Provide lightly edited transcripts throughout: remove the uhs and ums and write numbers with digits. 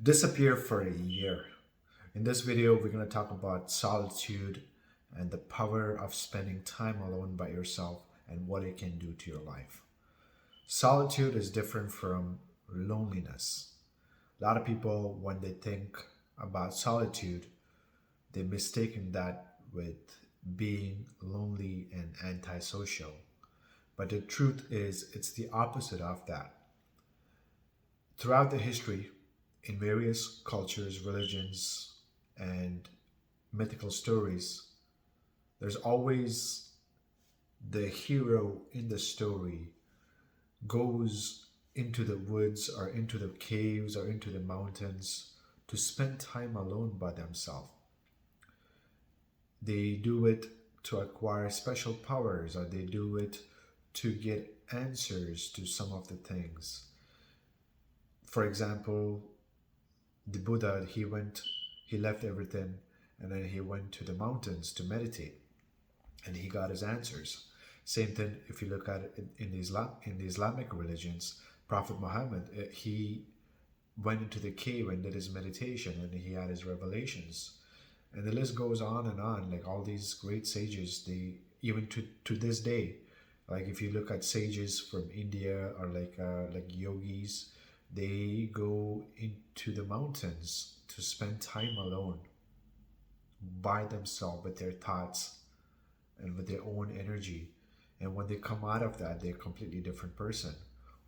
Disappear for a year. In this video, we're going to talk about solitude and the power of spending time alone by yourself and what it can do to your life. Solitude is different from loneliness. A lot of people, when they think about solitude, they mistaken that with being lonely and antisocial. But the truth is, it's the opposite of that. Throughout the history, in various cultures, religions, and mythical stories, there's always the hero in the story goes into the woods or into the caves or into the mountains to spend time alone by themselves. They do it to acquire special powers, or they do it to get answers to some of the things. For example, the Buddha, he left everything and then he went to the mountains to meditate and he got his answers. Same thing if you look at it in the Islamic religions, Prophet Muhammad, he went into the cave and did his meditation and he had his revelations. And the list goes on and on, like all these great sages, they even to this day, like if you look at sages from India or like yogis, they go into the mountains to spend time alone by themselves with their thoughts and with their own energy. And when they come out of that, they're a completely different person.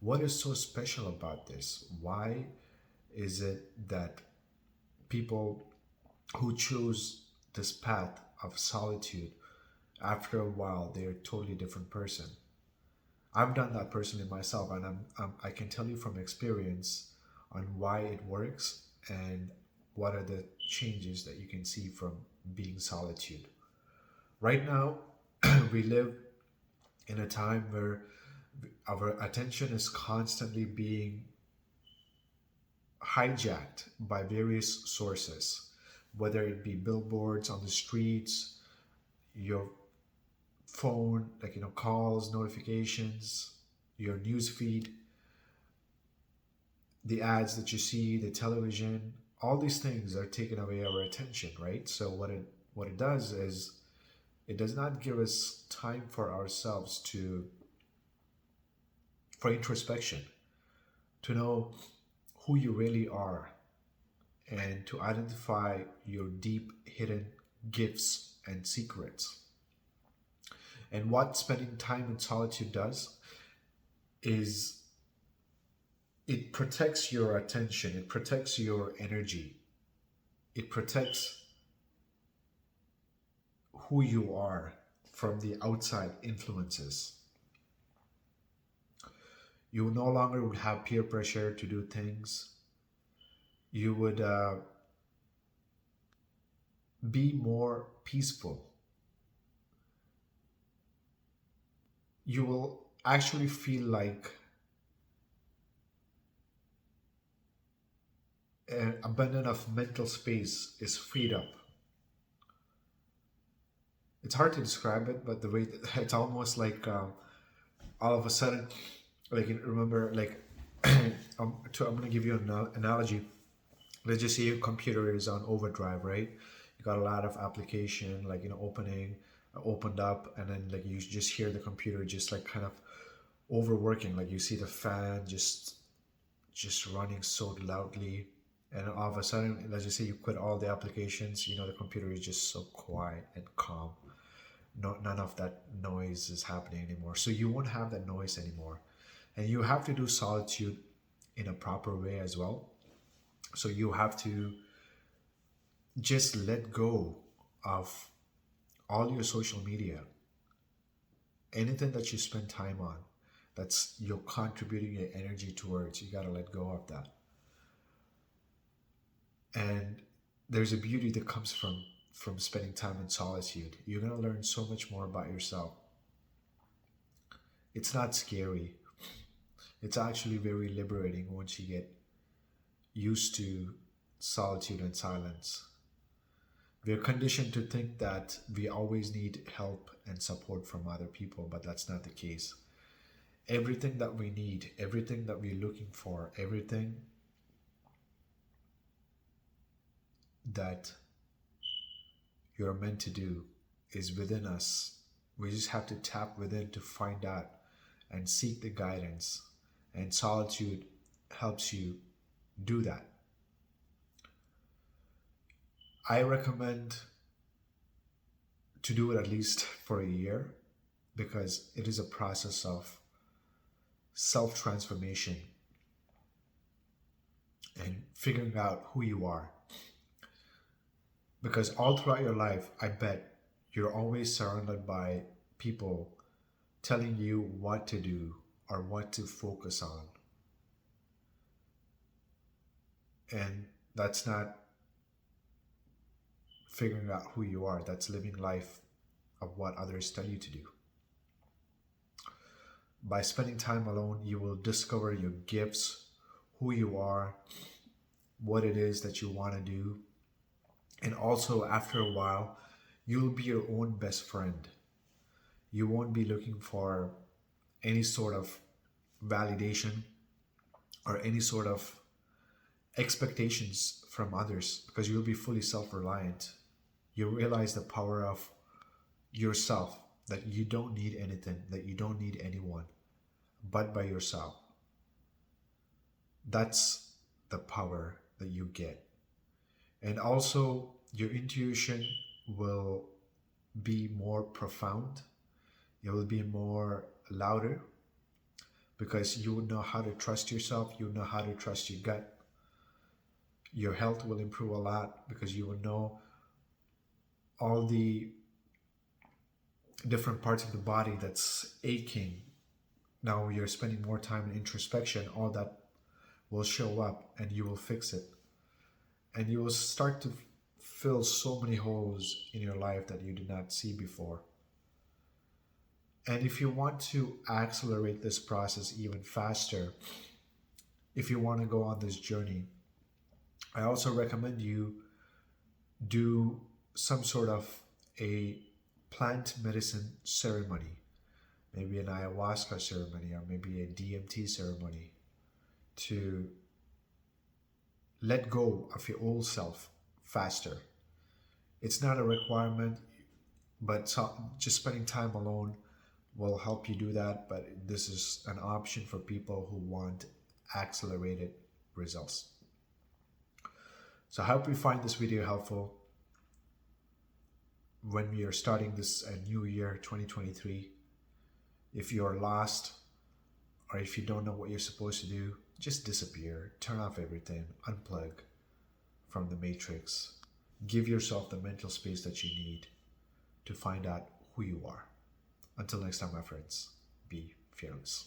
What is so special about this? Why is it that people who choose this path of solitude, after a while, they're a totally different person? I've done that personally myself, and I can tell you from experience on why it works and what are the changes that you can see from being solitude. Right now, we live in a time where our attention is constantly being hijacked by various sources, whether it be billboards on the streets, your phone, calls, notifications, your news feed, the ads that you see, the television, all these things are taking away our attention, right? So what it does is it does not give us time for ourselves to for introspection, to know who you really are and to identify your deep hidden gifts and secrets. And what spending time in solitude does is it protects your attention, it protects your energy, it protects who you are from the outside influences. You no longer would have peer pressure to do things. You would be more peaceful. You will actually feel like an abundance of mental space is freed up. It's hard to describe it, but the way it's almost like all of a sudden, like remember, like I'm gonna give you an analogy. Let's just say your computer is on overdrive, right? You got a lot of application, like opened up, and then like you just hear the computer just like kind of overworking. Like you see the fan just running so loudly, and all of a sudden, let's just say you quit all the applications. The computer is just so quiet and calm. No, none of that noise is happening anymore. So you won't have that noise anymore, and you have to do solitude in a proper way as well. So you have to just let go of all your social media, anything that you spend time on, that's you're contributing your energy towards. You got to let go of that. And there's a beauty that comes from spending time in solitude. You're going to learn so much more about yourself. It's not scary. It's actually very liberating once you get used to solitude and silence. We are conditioned to think that we always need help and support from other people, but that's not the case. Everything that we need, everything that we're looking for, everything that you're meant to do is within us. We just have to tap within to find out and seek the guidance. And solitude helps you do that. I recommend to do it at least for a year because it is a process of self transformation and figuring out who you are. Because all throughout your life, I bet you're always surrounded by people telling you what to do or what to focus on. And that's not figuring out who you are, that's living life of what others tell you to do. By spending time alone, you will discover your gifts, who you are, what it is that you want to do. And also, after a while, you'll be your own best friend. You won't be looking for any sort of validation or any sort of expectations from others because you'll be fully self reliant. You realize the power of yourself, that you don't need anything, that you don't need anyone but by yourself. That's the power that you get. And also, your intuition will be more profound, it will be more louder because you would know how to trust yourself, you would know how to trust your gut. Your health will improve a lot because you will know all the different parts of the body that's aching. Now you're spending more time in introspection, all that will show up and you will fix it. And you will start to fill so many holes in your life that you did not see before. And if you want to accelerate this process even faster, if you want to go on this journey, I also recommend you do some sort of a plant medicine ceremony, maybe an ayahuasca ceremony or maybe a DMT ceremony to let go of your old self faster. It's not a requirement, but just spending time alone will help you do that. But this is an option for people who want accelerated results. So I hope you find this video helpful when we are starting this new year 2023. If you're lost or if you don't know what you're supposed to do, just disappear, turn off everything, unplug from the matrix. Give yourself the mental space that you need to find out who you are. Until next time, my friends, be fearless.